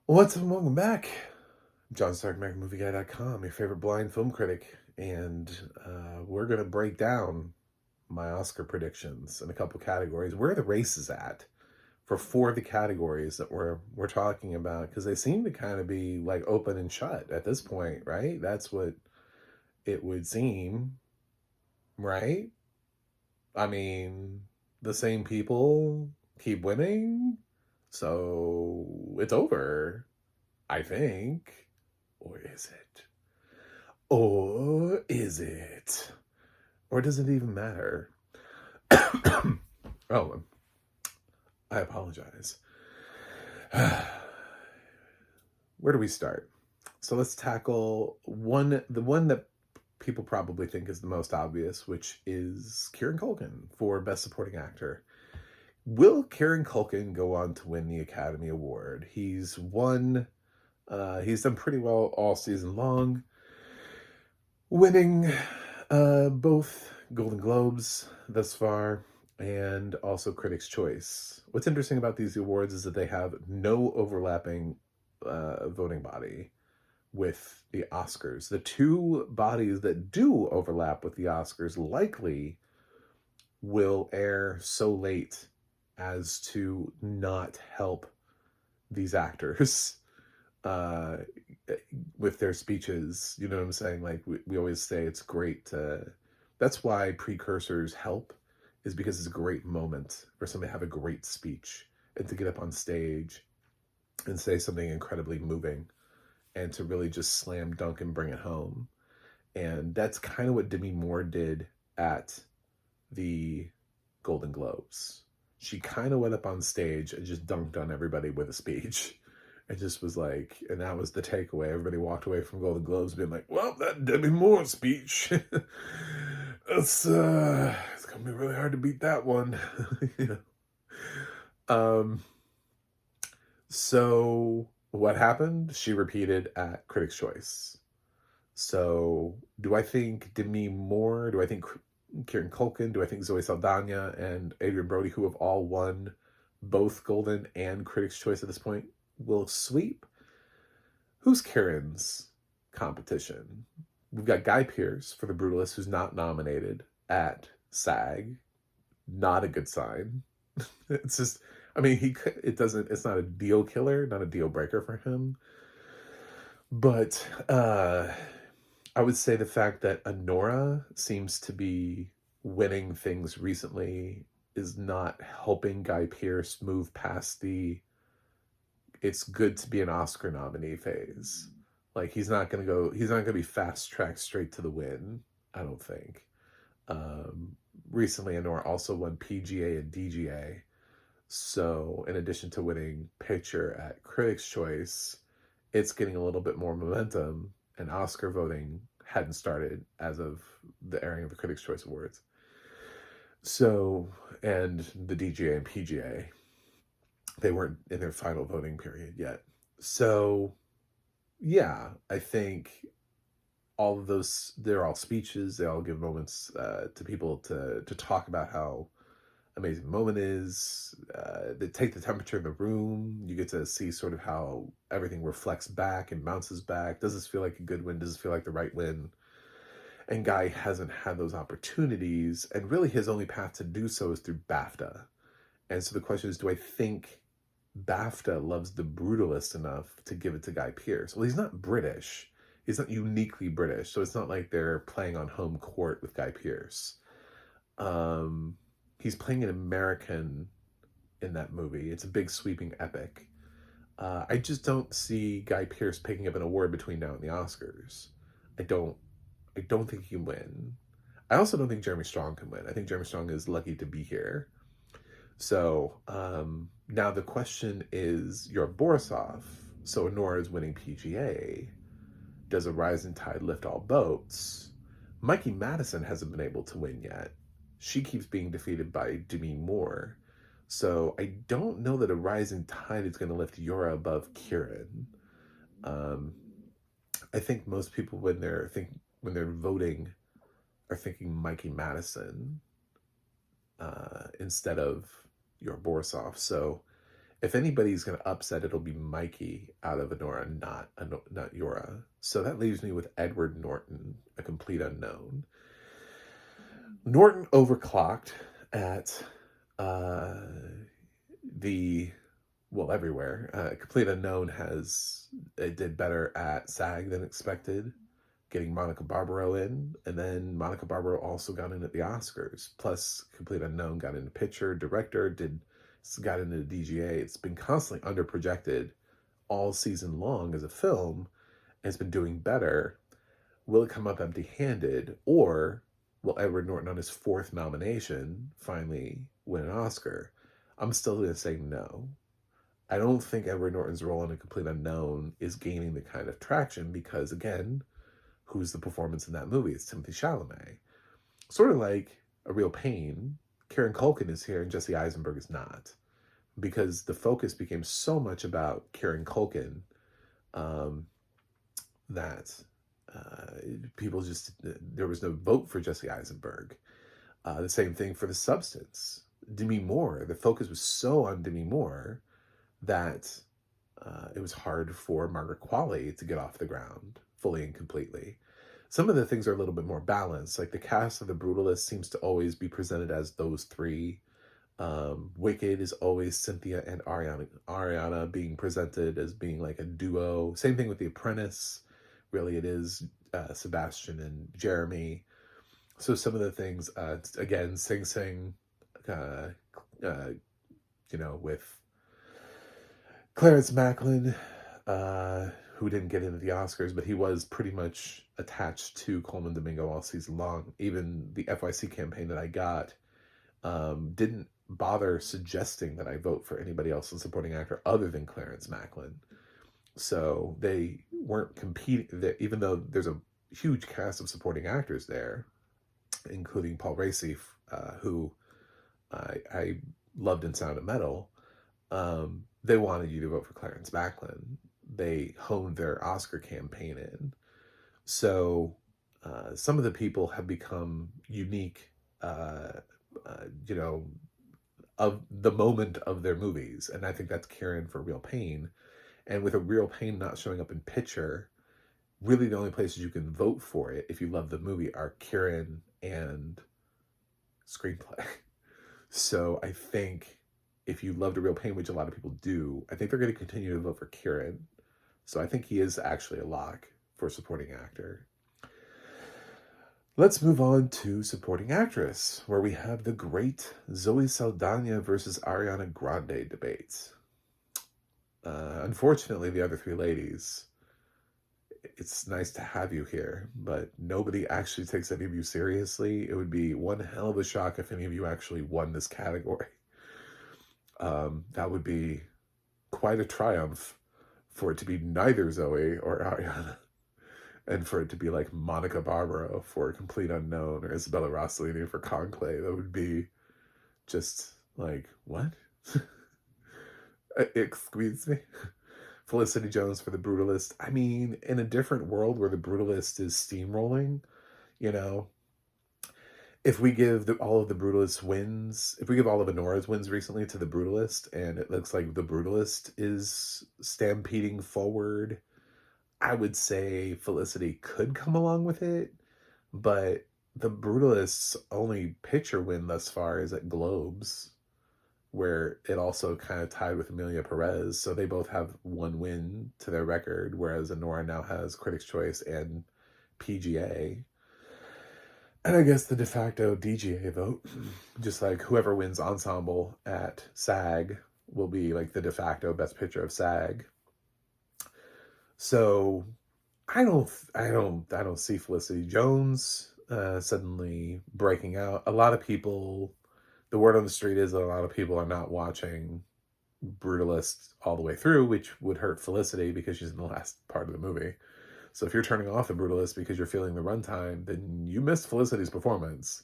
What's up, and welcome back. I'm John Stark, AmericanMovieGuy.com, your favorite blind film critic, and we're going to break down my Oscar predictions in a couple categories. Where the race is at for four of the categories that we're talking about, because they seem to kind of be like open and shut at this point, right? That's what it would seem, right? I mean, the same people keep winning, so it's over, I think. Or is it? Or is it? Or does it even matter? Oh, I apologize. Where do we start? So let's tackle the one that people probably think is the most obvious, which is Kieran Culkin for Best Supporting Actor. Will Kieran Culkin go on to win the Academy Award? He's done pretty well all season long, winning both Golden Globes thus far and also Critics' Choice. What's interesting about these awards is that they have no overlapping voting body with the Oscars. The two bodies that do overlap with the Oscars likely will air so late as to not help these actors uh, with their speeches. You know what I'm saying? Like we always say, it's great to. That's why precursors help, is because it's a great moment for somebody to have a great speech and to get up on stage and say something incredibly moving and to really just slam dunk and bring it home. And that's kind of what Demi Moore did at the Golden Globes. She kind of went up on stage and just dunked on everybody with a speech. It just was like, and that was the takeaway. Everybody walked away from Golden Globes being like, well, that Demi Moore speech, it's gonna be really hard to beat that one. You know? So what happened? She repeated at Critics' Choice. So do I think Demi Moore? Do I think Kieran Culkin? Do I think Zoe Saldana and Adrian Brody, who have all won both Golden and Critics' Choice at this point, will sweep? Who's Kieran's competition? We've got Guy Pearce for The Brutalist, who's not nominated at SAG. Not a good sign. It's just, I mean, it's not a deal killer, not a deal breaker for him. But I would say the fact that Honora seems to be winning things recently is not helping Guy Pearce move past the it's good to be an Oscar nominee phase. Like he's not gonna be fast tracked straight to the win, I don't think. Recently Honora also won PGA and DGA. So in addition to winning picture at Critics' Choice, it's getting a little bit more momentum, and Oscar voting hadn't started as of the airing of the Critics' Choice Awards. So, and the DGA and PGA, they weren't in their final voting period yet. So, yeah, I think all of those, they're all speeches. They all give moments to people to talk about how amazing moment is. They take the temperature in the room. You get to see sort of how everything reflects back and bounces back. Does this feel like a good win? Does this feel like the right win? And Guy hasn't had those opportunities, and really his only path to do so is through BAFTA. And so the question is, do I think BAFTA loves The Brutalist enough to give it to Guy Pearce? Well, he's not British. He's not uniquely British, so it's not like they're playing on home court with Guy Pearce. He's playing an American in that movie. It's a big sweeping epic. I just don't see Guy Pearce picking up an award between now and the Oscars. I don't. I don't think he can win. I also don't think Jeremy Strong can win. I think Jeremy Strong is lucky to be here. So now the question is, you're Borisov. So Honora is winning PGA. Does a rising tide lift all boats? Mikey Madison hasn't been able to win yet. She keeps being defeated by Demi Moore. So I don't know that a rising tide is going to lift Yura above Kieran. I think most people when they're voting are thinking Mikey Madison instead of your Borisov. So if anybody's going to upset, it'll be Mikey out of Anora, not Yora. So that leaves me with Edward Norton, a complete unknown. Norton overclocked at uh, everywhere. Complete Unknown it did better at SAG than expected, getting Monica Barbaro in, and then Monica Barbaro also got in at the Oscars. Plus, Complete Unknown got into picture, director, got into the DGA. It's been constantly underprojected all season long as a film, and it's been doing better. Will it come up empty-handed, or will Edward Norton on his 4th nomination finally win an Oscar? I'm still going to say no. I don't think Edward Norton's role in A Complete Unknown is gaining the kind of traction because, again, who's the performance in that movie? It's Timothée Chalamet. Sort of like A Real Pain, Kieran Culkin is here and Jesse Eisenberg is not. Because the focus became so much about Kieran Culkin that people just, there was no vote for Jesse Eisenberg. The same thing for The Substance. Demi Moore, the focus was so on Demi Moore that it was hard for Margaret Qualley to get off the ground fully and completely. Some of the things are a little bit more balanced. Like the cast of The Brutalist seems to always be presented as those three. Wicked is always Cynthia and Ariana being presented as being like a duo. Same thing with The Apprentice. Really, it is Sebastian and Jeremy. So some of the things, again, Sing Sing, with Clarence Macklin, who didn't get into the Oscars, but he was pretty much attached to Coleman Domingo all season long. Even the FYC campaign that I got didn't bother suggesting that I vote for anybody else in supporting actor other than Clarence Macklin. So they weren't competing, even though there's a huge cast of supporting actors there, including Paul Raci, who I loved in Sound of Metal. They wanted you to vote for Clarence Macklin. They honed their Oscar campaign in. So some of the people have become unique, of the moment of their movies. And I think that's Kieran for Real Pain. And with A Real Pain not showing up in picture, really the only places you can vote for it if you love the movie are Kieran and screenplay. So I think if you loved A Real Pain, which a lot of people do, I think they're going to continue to vote for Kieran. So I think he is actually a lock for supporting actor. Let's move on to supporting actress, where we have the great Zoe Saldana versus Ariana Grande debate. Unfortunately, the other three ladies, it's nice to have you here, but nobody actually takes any of you seriously. It would be one hell of a shock if any of you actually won this category. That would be quite a triumph for it to be neither Zoe or Ariana, and for it to be like Monica Barbaro for Complete Unknown or Isabella Rossellini for Conclave. That would be just like, what? Excuse me? Felicity Jones for The Brutalist. I mean, in a different world where The Brutalist is steamrolling, if we give all of The Brutalist wins, if we give all of Anora's wins recently to The Brutalist, and it looks like The Brutalist is stampeding forward, I would say Felicity could come along with it, but The Brutalist's only picture win thus far is at Globes, where it also kind of tied with Emilia Perez. So they both have one win to their record, whereas Anora now has Critics' Choice and PGA. And I guess the de facto DGA vote, just like whoever wins ensemble at SAG will be like the de facto best picture of SAG. So I don't see Felicity Jones suddenly breaking out. A lot of people, the word on the street is that a lot of people are not watching Brutalist all the way through, which would hurt Felicity because she's in the last part of the movie. So if you're turning off The Brutalist because you're feeling the runtime, then you missed Felicity's performance.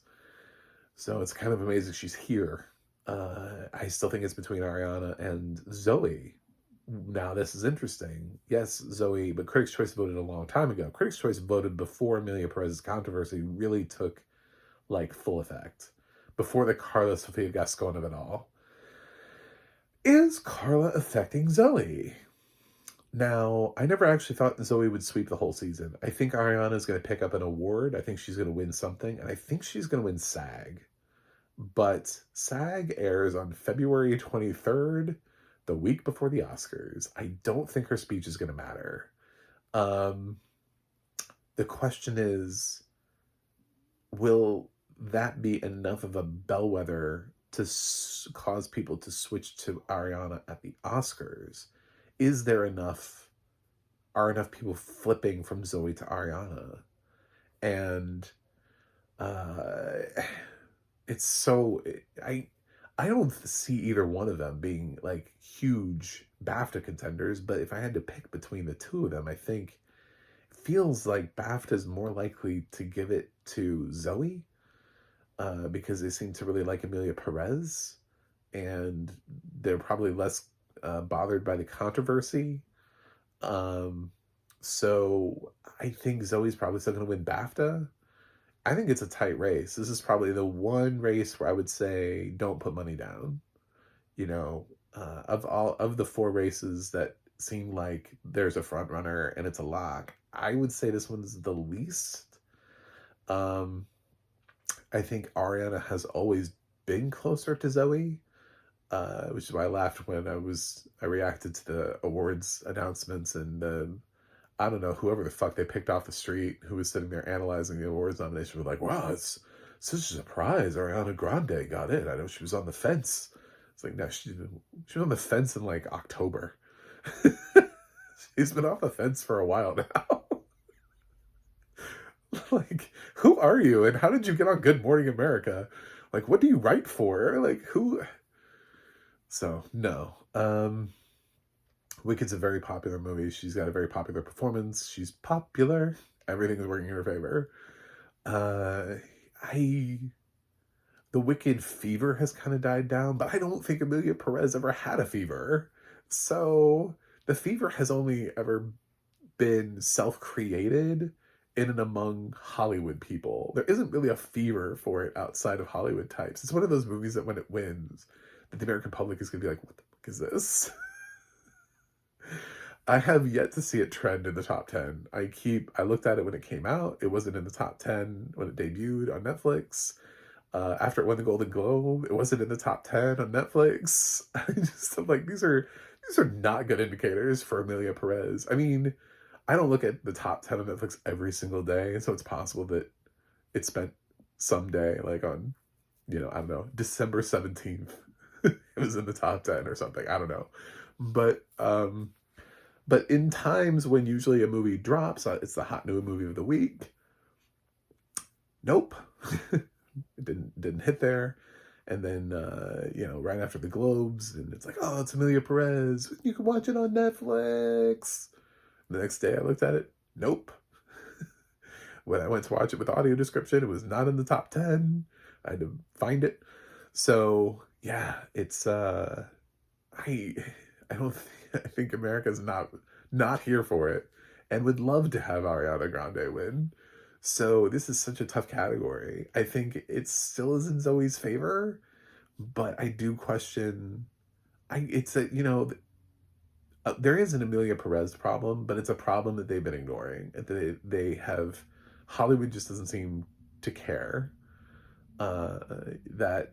So it's kind of amazing she's here. I still think it's between Ariana and Zoe. Now, this is interesting. Yes, Zoe, but Critics' Choice voted a long time ago. Critics' Choice voted before Emilia Perez's controversy really took, like, full effect. Before the Carla Sofia Gascon of it all. Is Carla affecting Zoe? Now, I never actually thought Zoe would sweep the whole season. I think Ariana is going to pick up an award. I think she's going to win something, and I think she's going to win SAG. But SAG airs on February 23rd, the week before the Oscars. I don't think her speech is going to matter. The question is, will that be enough of a bellwether to cause people to switch to Ariana at the Oscars? Is there enough, are enough people flipping from Zoe to Ariana? And it's so, I don't see either one of them being like huge BAFTA contenders, but if I had to pick between the two of them, I think it feels like BAFTA is more likely to give it to Zoe, because they seem to really like Emilia Perez, and they're probably less bothered by the controversy. So I think Zoe's probably still going to win BAFTA. I think it's a tight race. This is probably the one race where I would say don't put money down. You know, of the four races that seem like there's a front runner and it's a lock, I would say this one's the least. I think Ariana has always been closer to Zoe, which is why I laughed when I reacted to the awards announcements, and I don't know, whoever the fuck they picked off the street who was sitting there analyzing the awards nomination was like, wow, it's such a surprise. Ariana Grande got it. I know she was on the fence. It's like, no, she was on the fence in like October. She's been off the fence for a while now. Like, who are you? And how did you get on Good Morning America? Like, what do you write for? Like, who? So, no. Wicked's a very popular movie. She's got a very popular performance. She's popular. Everything is working in her favor. The Wicked fever has kind of died down, but I don't think Emilia Perez ever had a fever. So the fever has only ever been self-created in and among Hollywood people. There isn't really a fever for it outside of Hollywood types. It's one of those movies that when it wins, that the American public is going to be like, what the fuck is this? I have yet to see it trend in the top 10. I looked at it when it came out. It wasn't in the top 10 when it debuted on Netflix. After it won the Golden Globe, it wasn't in the top 10 on Netflix. I'm like, these are not good indicators for Emilia Perez. I mean, I don't look at the top 10 on Netflix every single day, so it's possible that it spent someday, like on, I don't know, December 17th, it was in the top 10 or something. I don't know. But in times when usually a movie drops, it's the hot new movie of the week. Nope. It didn't hit there. And then, right after the Globes, and it's like, oh, it's Emilia Perez. You can watch it on Netflix. The next day I looked at it. Nope. When I went to watch it with audio description, it was not in the top 10. I had to find it. So, yeah, it's, I don't I think America's not here for it and would love to have Ariana Grande win. So this is such a tough category. I think it still is in Zoe's favor, but I do question. There is an Emilia Perez problem, but it's a problem that they've been ignoring. They have, Hollywood just doesn't seem to care. That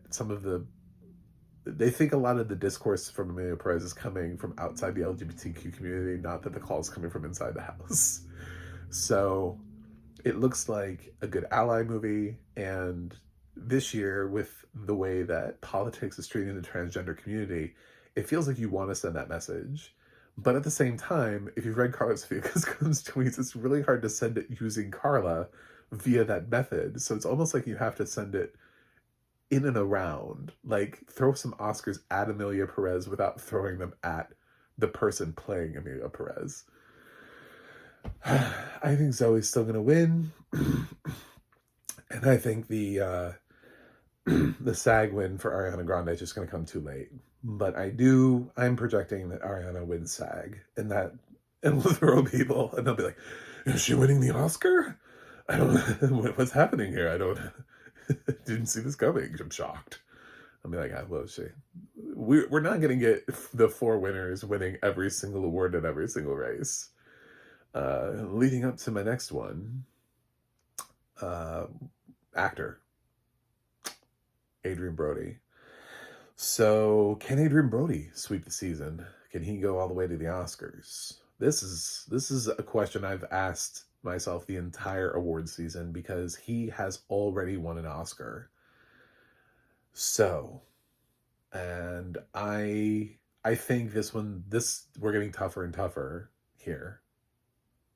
they think a lot of the discourse from Emilia Perez is coming from outside the LGBTQ community, not that the call is coming from inside the house. So it looks like a good ally movie, and this year, with the way that politics is treating the transgender community, it feels like you want to send that message. But at the same time, if you've read Carla Sofia-Coscone's tweets, it's really hard to send it using Carla via that method. So it's almost like you have to send it in and around, like throw some Oscars at Emilia Perez without throwing them at the person playing Emilia Perez. I think Zoe's still gonna win, and I think the SAG win for Ariana Grande is just gonna come too late. But I'm projecting that Ariana wins SAG, and will throw people, and they'll be like, "Is she winning the Oscar? I don't know what's happening here. I don't." Didn't see this coming. I'm shocked. I'll be like, ah, well, shit. We're not going to get the four winners winning every single award at every single race. Leading up to my next one, uh, actor, Adrian Brody. So, can Adrian Brody sweep the season? Can he go all the way to the Oscars? This is a question I've asked myself the entire award season because he has already won an Oscar. So, and I think this we're getting tougher and tougher here.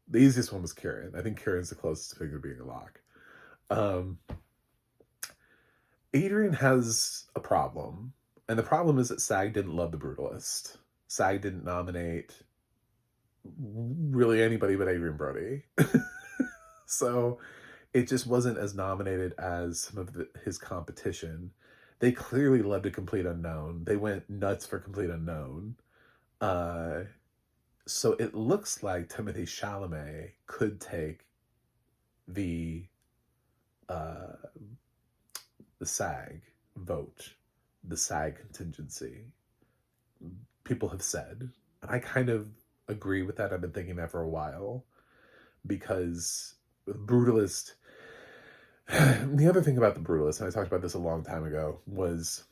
The easiest one was Kieran. I think Kieran's the closest thing to being a lock. Um, Adrian has a problem, and the problem is that SAG didn't love The Brutalist. SAG didn't nominate really anybody but Adrian Brody. So it just wasn't as nominated as some of his competition. They clearly loved A Complete Unknown. They went nuts for Complete Unknown. Uh, so it looks like Timothée Chalamet could take the uh, the SAG vote, the SAG contingency. People have said, and I kind of agree with that. I've been thinking that for a while because Brutalist. The other thing about The Brutalist, and I talked about this a long time ago, was,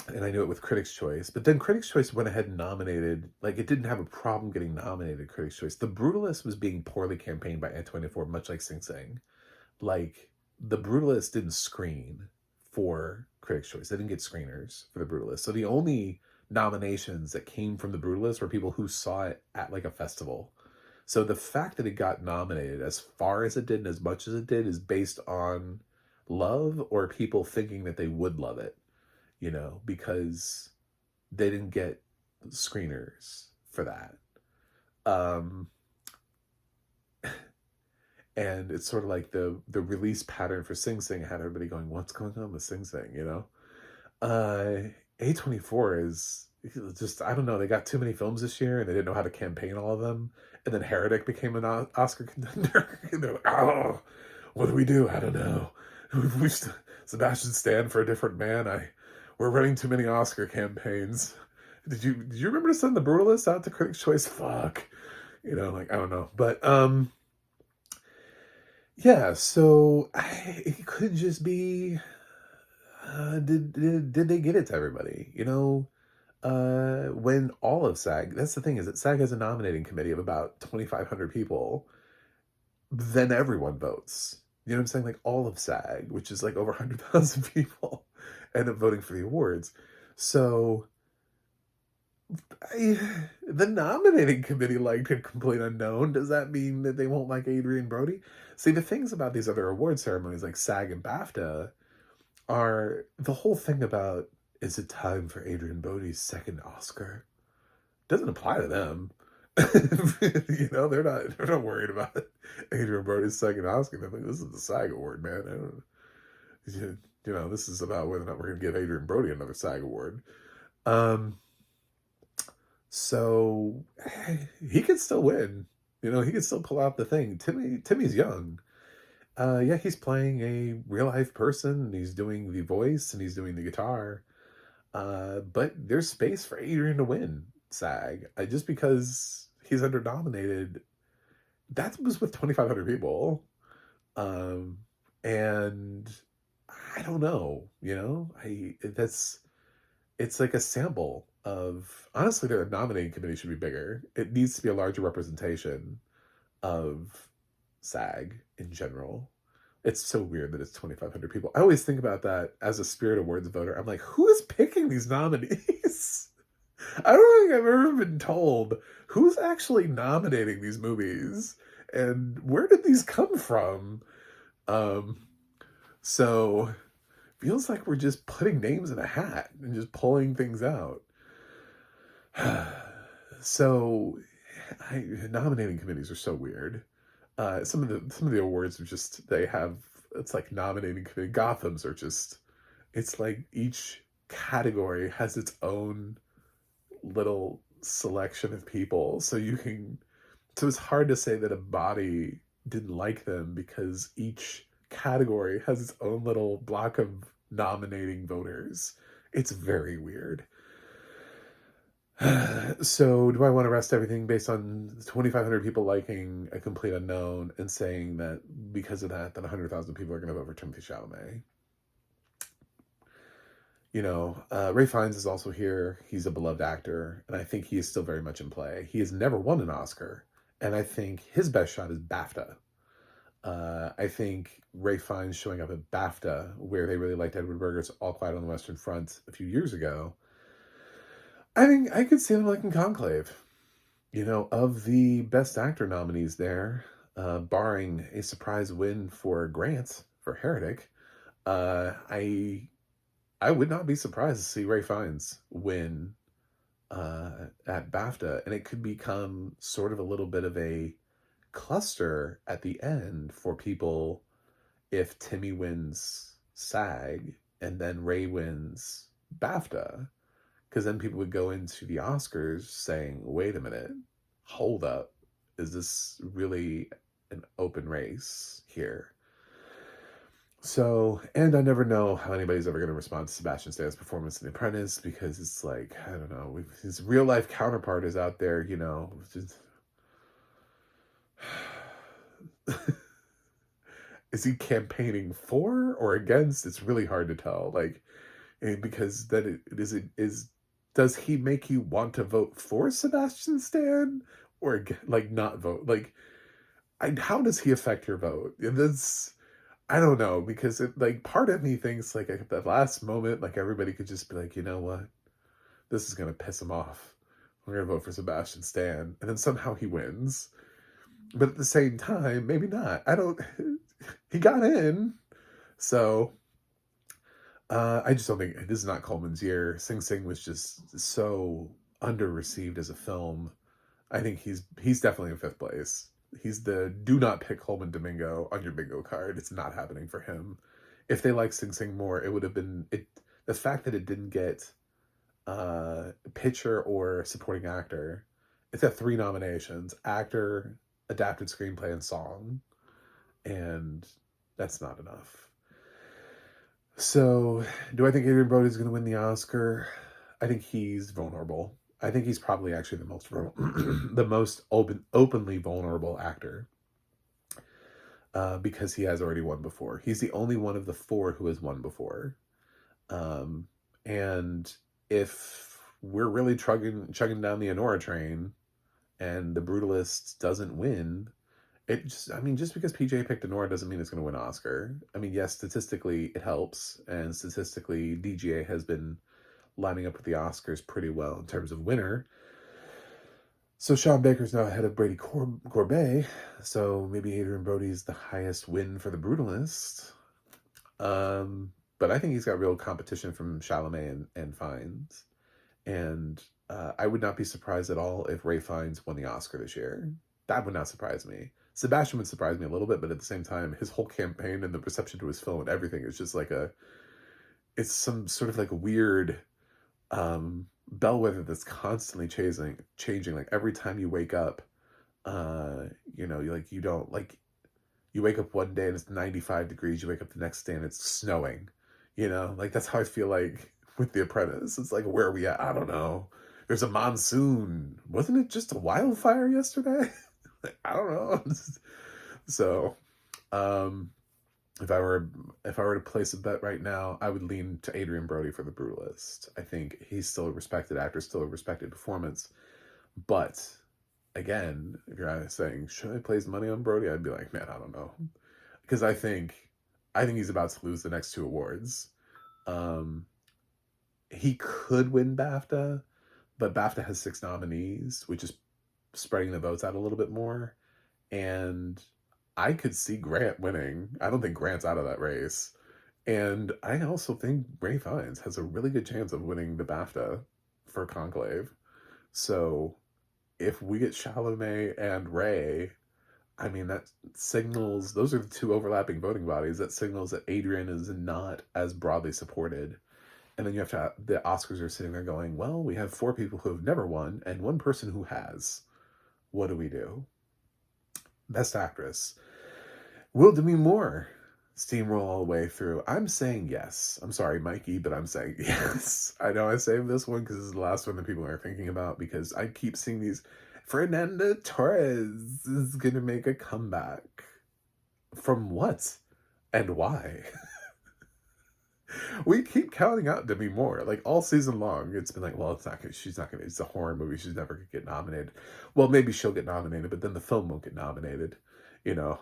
and I knew it with Critics' Choice, but then Critics' Choice went ahead and nominated, like, it didn't have a problem getting nominated Critics' Choice. The Brutalist was being poorly campaigned by A24, much like Sing Sing. Like, The Brutalist didn't screen for Critics' Choice. They didn't get screeners for The Brutalist. So the only nominations that came from The Brutalist were people who saw it at, like, a festival. So the fact that it got nominated as far as it did and as much as it did is based on love or people thinking that they would love it, because they didn't get screeners for that. Um, and it's sort of like the release pattern for Sing Sing had everybody going, what's going on with Sing Sing, A24 is just, I don't know, they got too many films this year and they didn't know how to campaign all of them. And then Heretic became an Oscar contender. And they're like, oh, what do we do? I don't know. Sebastian Stan for A Different Man. We're running too many Oscar campaigns. Did you remember to send The Brutalist out to Critics' Choice? Fuck. I don't know. But yeah, so it could just be did they get it to everybody? When all of SAG, that's the thing, is that SAG has a nominating committee of about 2,500 people, then everyone votes. You know what I'm saying? Like all of SAG, which is like over 100,000 people, end up voting for the awards. So the nominating committee liked A Complete Unknown. Does that mean that they won't like Adrian Brody? See, the things about these other award ceremonies like SAG and BAFTA are the whole thing about, is it time for Adrian Brody's second Oscar? Doesn't apply to them. They're not worried about it. Adrian Brody's second Oscar. They're like, this is the SAG award, man. This is about whether or not we're going to give Adrian Brody another SAG award. So he could still win. He could still pull out the thing. Timmy's young. Yeah, he's playing a real life person, and he's doing the voice, and he's doing the guitar. But there's space for Adrian to win SAG. Just because he's under-nominated, that was with 2,500 people. And I don't know, it's like a sample of, honestly, their nominating committee should be bigger. It needs to be a larger representation of SAG in general. It's so weird that it's 2,500 people. I always think about that as a Spirit Awards voter. I'm like, who is picking these nominees? I don't think I've ever been told who's actually nominating these movies and where did these come from. So feels like we're just putting names in a hat and just pulling things out. So nominating committees are so weird. Some of the awards are just, it's like nominating committee. Gotham's are just, it's like each category has its own little selection of people. So it's hard to say that a body didn't like them because each category has its own little block of nominating voters. It's very weird. So do I want to rest everything based on 2,500 people liking A Complete Unknown and saying that because of that 100,000 people are going to vote for Timothée Chalamet? Ray Fiennes is also here. He's a beloved actor, and I think he is still very much in play. He has never won an Oscar, and I think his best shot is BAFTA. I think Ray Fiennes showing up at BAFTA, where they really liked Edward Berger's All Quiet on the Western Front a few years ago. I think I could see him liking Conclave. Of the Best Actor nominees there, barring a surprise win for Grant for Heretic, I would not be surprised to see Ray Fiennes win at BAFTA, and it could become sort of a little bit of a cluster at the end for people if Timmy wins SAG and then Ray wins BAFTA, because then people would go into the Oscars saying, wait a minute, hold up, is this really an open race here? So, and I never know how anybody's ever going to respond to Sebastian Stan's performance in The Apprentice, because it's like, I don't know, his real life counterpart is out there, just... Is he campaigning for or against? It's really hard to tell. Because then does he make you want to vote for Sebastian Stan or not vote? How does he affect your vote? I don't know, because part of me thinks at the last moment, everybody could just be like, you know what? This is going to piss him off. We're going to vote for Sebastian Stan. And then somehow he wins. But at the same time, maybe not. He got in. So, I just don't think, this is not Coleman's year. Sing Sing was just so under-received as a film. I think he's definitely in 5th place. He's the do not pick Coleman Domingo on your bingo card. It's not happening for him. If they liked Sing Sing more, it would have been, the fact that it didn't get picture or supporting actor, it's got 3 nominations: actor, adapted screenplay, and song. And that's not enough. So, do I think Adrien Brody is going to win the Oscar? I think he's vulnerable. I think he's probably actually the most openly vulnerable actor, because he has already won before. He's the only one of the 4 who has won before. And if we're really chugging down the Anora train and The Brutalist doesn't win, just because PJ picked Anora doesn't mean it's going to win an Oscar. Yes, statistically it helps, and statistically DGA has been lining up with the Oscars pretty well in terms of winner. So Sean Baker's now ahead of Brady Corbet, so maybe Adrien Brody's the highest win for The Brutalist. But I think he's got real competition from Chalamet and Fiennes. And I would not be surprised at all if Ray Fiennes won the Oscar this year. That would not surprise me. Sebastian would surprise me a little bit, but at the same time, his whole campaign and the reception to his film and everything is just it's some sort of weird bellwether that's constantly changing. Every time you wake up, you don't, you wake up one day and it's 95 degrees, you wake up the next day and it's snowing, that's how I feel with The Apprentice. It's where are we at? I don't know. There's a monsoon. Wasn't it just a wildfire yesterday? I don't know. So, if I were to place a bet right now, I would lean to Adrien Brody for The Brutalist. I think he's still a respected actor, still a respected performance. But again, if you're saying, should I place money on Brody? I'd be like, man, I don't know, because I think he's about to lose the next 2 awards. He could win BAFTA, but BAFTA has 6 nominees, which is spreading the votes out a little bit more. And I could see Grant winning. I don't think Grant's out of that race. And I also think Ray Fiennes has a really good chance of winning the BAFTA for Conclave. So if we get Chalamet and Ray, that signals, those are the 2 overlapping voting bodies. That signals that Adrien is not as broadly supported. And then the Oscars are sitting there going, well, we have 4 people who have never won and 1 person who has. What do we do? Best Actress. Will Demi Moore steamroll all the way through. I'm saying yes. I'm sorry, Mikey, but I'm saying yes. I know I saved this one because this is the last one that people are thinking about because I keep seeing these. Fernanda Torres is going to make a comeback. From what? And why? We keep counting out Demi Moore like all season long. It's been like, well, it's not gonna, she's not gonna, it's a horror movie. She's never gonna get nominated. Well, maybe she'll get nominated, but then the film won't get nominated, you know?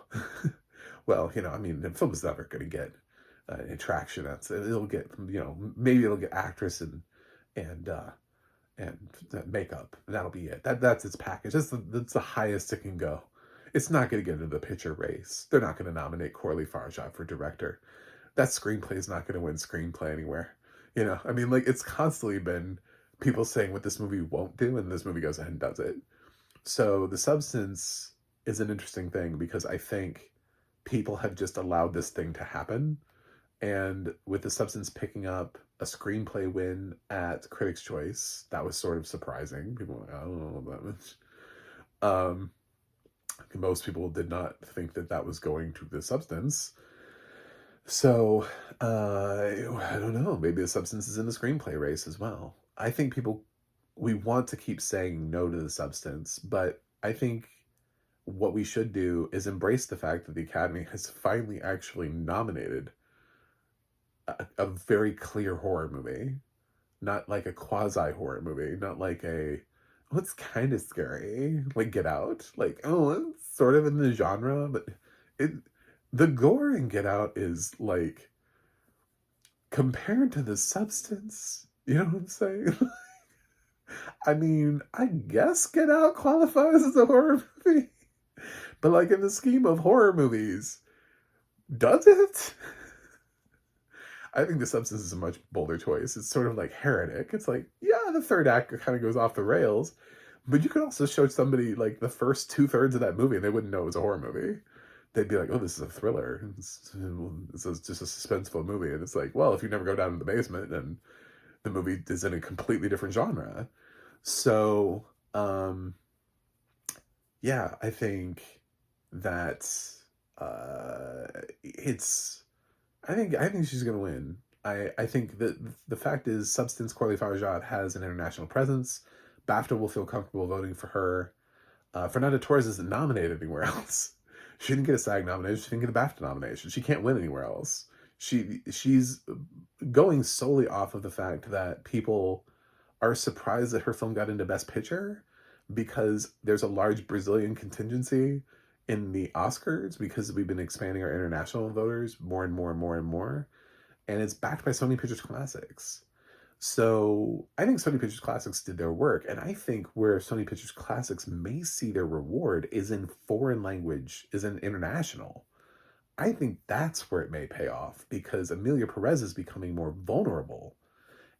Well, I mean, the film's never gonna get traction. It'll get, maybe it'll get actress and, uh, and makeup. That'll be it. That's its package. That's the highest it can go. It's not going to get into the picture race. They're not going to nominate Corley Farjad for director. That screenplay is not going to win screenplay anywhere. I mean, like, it's constantly been people saying what this movie won't do, and this movie goes ahead and does it. So The Substance is an interesting thing because I think people have just allowed this thing to happen. And with The Substance picking up a screenplay win at Critics' Choice, that was sort of surprising. People were like, I don't know about that much. Most people did not think that was going to The Substance. So, I don't know. Maybe The Substance is in the screenplay race as well. I think we want to keep saying no to The Substance, but I think what we should do is embrace the fact that the Academy has finally actually nominated a very clear horror movie, not like a quasi horror movie, not like it's kind of scary, like Get Out, like, oh, it's sort of in the genre, but the gore in Get Out is like compared to The Substance. You know what I'm saying? I mean, I guess Get Out qualifies as a horror movie, but like in the scheme of horror movies, does it? I think The Substance is a much bolder choice. It's sort of like Heretic. It's like, yeah, the third act kind of goes off the rails, but you could also show somebody like the first 2/3 of that movie and they wouldn't know it was a horror movie. They'd be like, oh, this is a thriller. It's just a suspenseful movie. And it's like, well, if you never go down to the basement, then the movie is in a completely different genre. So, yeah, I think that it's I think she's gonna win. I think that the fact is Substance Corley Farjad has an international presence. BAFTA will feel comfortable voting for her. Fernanda Torres isn't nominated anywhere else. She didn't get a SAG nomination. She didn't get a BAFTA nomination. She can't win anywhere else. She's going solely off of the fact that people are surprised that her film got into Best Picture because there's a large Brazilian contingency in the Oscars because we've been expanding our international voters more and more and more and more. And it's backed by Sony Pictures Classics. So I think Sony Pictures Classics did their work. And I think where Sony Pictures Classics may see their reward is in foreign language, is in international. I think that's where it may pay off because Amelia Perez is becoming more vulnerable.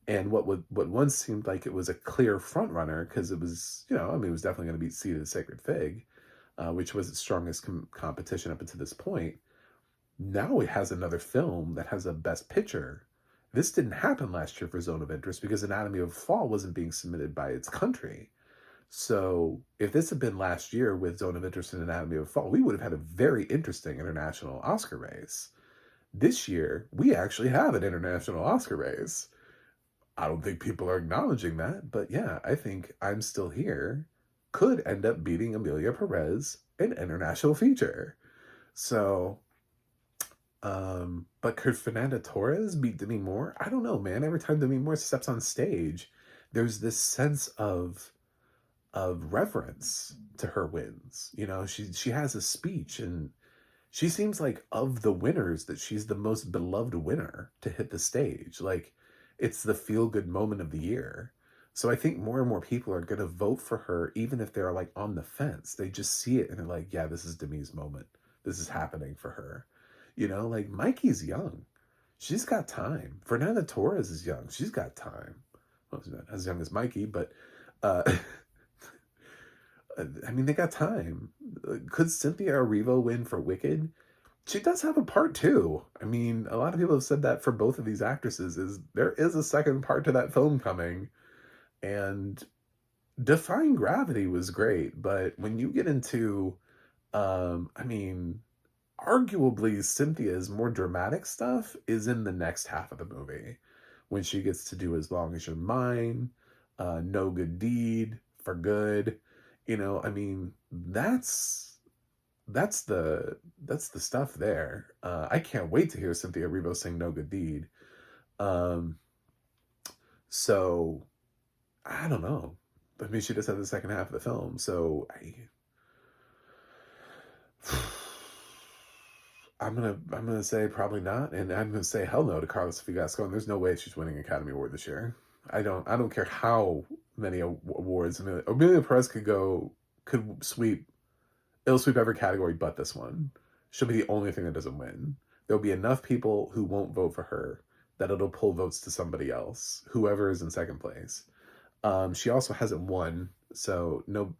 And what once seemed like it was a clear front runner because it was, I mean, it was definitely going to beat Seed of the Sacred Fig, which was its strongest competition up until this point. Now it has another film that has a Best Picture. This didn't happen last year for Zone of Interest because Anatomy of a Fall wasn't being submitted by its country. So if this had been last year with Zone of Interest and Anatomy of a Fall, we would have had a very interesting international Oscar race. This year, we actually have an international Oscar race. I don't think people are acknowledging that, but yeah, I think I'm Still Here could end up beating Amelia Perez in international feature. So, but could Fernanda Torres beat Demi Moore? I don't know, man. Every time Demi Moore steps on stage, there's this sense of reverence to her wins. She has a speech and she seems like of the winners that she's the most beloved winner to hit the stage. Like it's the feel good moment of the year. So I think more and more people are going to vote for her, even if they're like on the fence. They just see it and they're like, yeah, this is Demi's moment. This is happening for her. Like Mikey's young. She's got time. Fernanda Torres is young. She's got time. Well, she's not as young as Mikey, but I mean, they got time. Could Cynthia Erivo win for Wicked? She does have a part too. I mean, a lot of people have said that for both of these actresses is there is a second part to that film coming. And Defying Gravity was great, but when you get into I mean, arguably Cynthia's more dramatic stuff is in the next half of the movie when she gets to do As Long as You're Mine, No Good Deed, For Good. You know, I mean, that's that's the stuff there. I can't wait to hear Cynthia Erivo sing No Good Deed. Um, so I don't know. I mean, she just had the second half of the film, so I'm gonna say probably not, and I'm gonna say hell no to Carlos Figasco. And there's no way she's winning Academy Award this year. I don't care how many awards. Amelia Perez could sweep. It'll sweep every category but this one. She'll be the only thing that doesn't win. There'll be enough people who won't vote for her that it'll pull votes to somebody else, whoever is in second place. She also hasn't won, so no,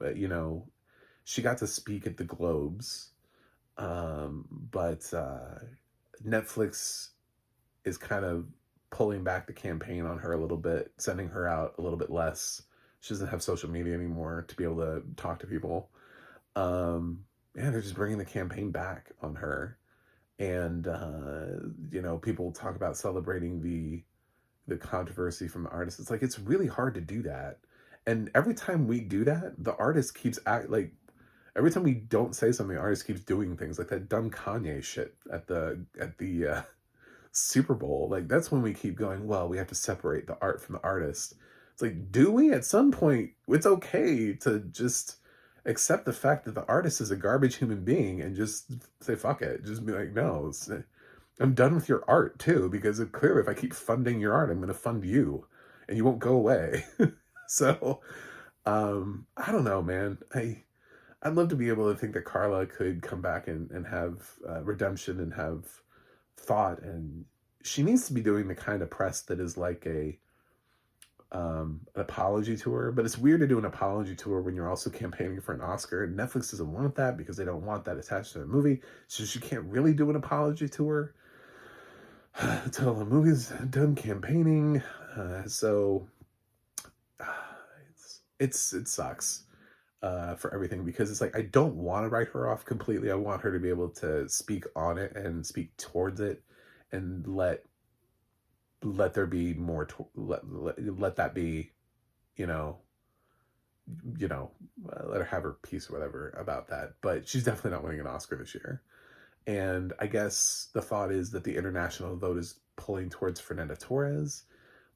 she got to speak at the Globes, but Netflix is kind of pulling back the campaign on her a little bit, sending her out a little bit less. She doesn't have social media anymore to be able to talk to people. Yeah, they're just bringing the campaign back on her, and people talk about celebrating the controversy from the artist. It's like it's really hard to do that, and every time we do that, the artist keeps like every time we don't say something, the artist keeps doing things like that dumb Kanye shit at the Super Bowl. Like that's when we keep going, well, we have to separate the art from the artist. It's like, do we? At some point, it's okay to just accept the fact that the artist is a garbage human being and just say, fuck it. Just be like, no, I'm done with your art too, because clearly if I keep funding your art, I'm going to fund you and you won't go away. So, I don't know, man. I'd love to be able to think that Carla could come back and have redemption and have thought, and she needs to be doing the kind of press that is like an apology tour. But it's weird to do an apology tour when you're also campaigning for an Oscar. Netflix doesn't want that because they don't want that attached to the movie, so she can't really do an apology tour until the movie's done campaigning. So it sucks for everything, because it's like I don't want to write her off completely. I want her to be able to speak on it and speak towards it, and let there be more. Let that be, you know, let her have her piece or whatever about that. But she's definitely not winning an Oscar this year. And I guess the thought is that the international vote is pulling towards Fernanda Torres.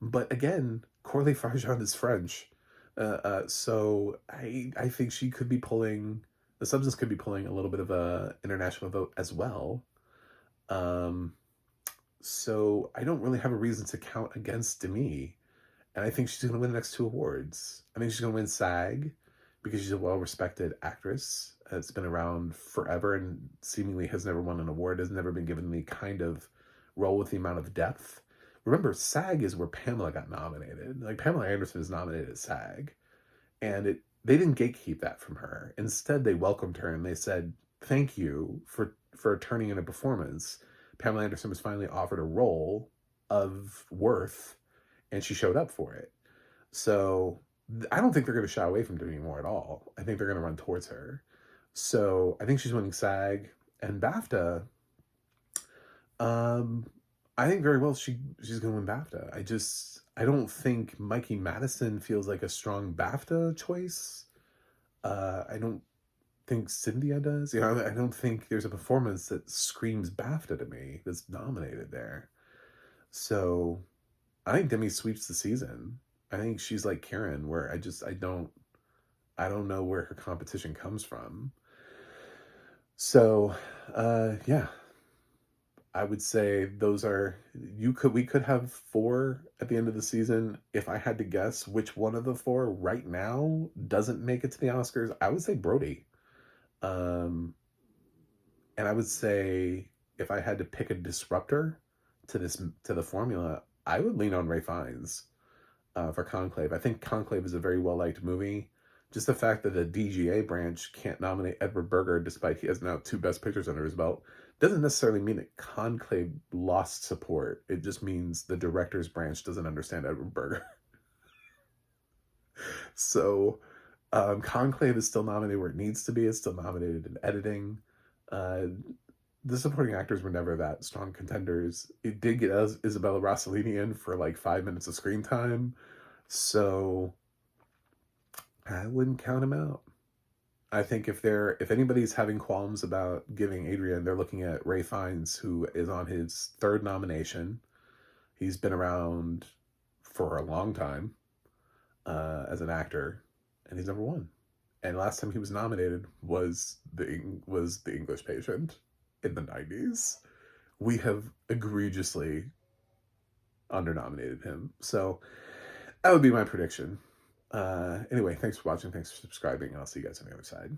But again, Corley Farjan is French. So I think she could be pulling, the Substance could be pulling a little bit of a international vote as well. So I don't really have a reason to count against Demi. And I think she's going to win the next two awards. I think she's going to win SAG because she's a well-respected actress. It's been around forever and seemingly has never won an award, has never been given the kind of role with the amount of depth. Remember, SAG is where Pamela got nominated. Like, Pamela Anderson is nominated at SAG. And they didn't gatekeep that from her. Instead, they welcomed her and they said, thank you for turning in a performance. Pamela Anderson was finally offered a role of worth, and she showed up for it. So I don't think they're going to shy away from Demi Moore at all. I think they're going to run towards her. So I think she's winning SAG and BAFTA. I think very well she's going to win BAFTA. I don't think Mikey Madison feels like a strong BAFTA choice. I don't think Cynthia does. I don't think there's a performance that screams BAFTA to me that's nominated there. So I think Demi sweeps the season. I think she's like Karen, where I don't know where her competition comes from. So, yeah, I would say we could have 4 at the end of the season. If I had to guess which one of the 4 right now doesn't make it to the Oscars, I would say Brody. And I would say if I had to pick a disruptor to the formula, I would lean on Ray Fiennes for Conclave. I think Conclave is a very well-liked movie. Just the fact that the DGA branch can't nominate Edward Berger, despite he has now 2 Best Pictures under his belt, doesn't necessarily mean that Conclave lost support. It just means the director's branch doesn't understand Edward Berger. So Conclave is still nominated where it needs to be. It's still nominated in editing. the supporting actors were never that strong contenders. It did get Isabella Rossellini in for like 5 minutes of screen time, so I wouldn't count him out. I think if anybody's having qualms about giving Adrian, they're looking at Ray Fiennes, who is on his third nomination. He's been around for a long time as an actor, and he's never won. And last time he was nominated was the English Patient in the 90s. We have egregiously undernominated him. So that would be my prediction. Anyway, thanks for watching. Thanks for subscribing. And I'll see you guys on the other side.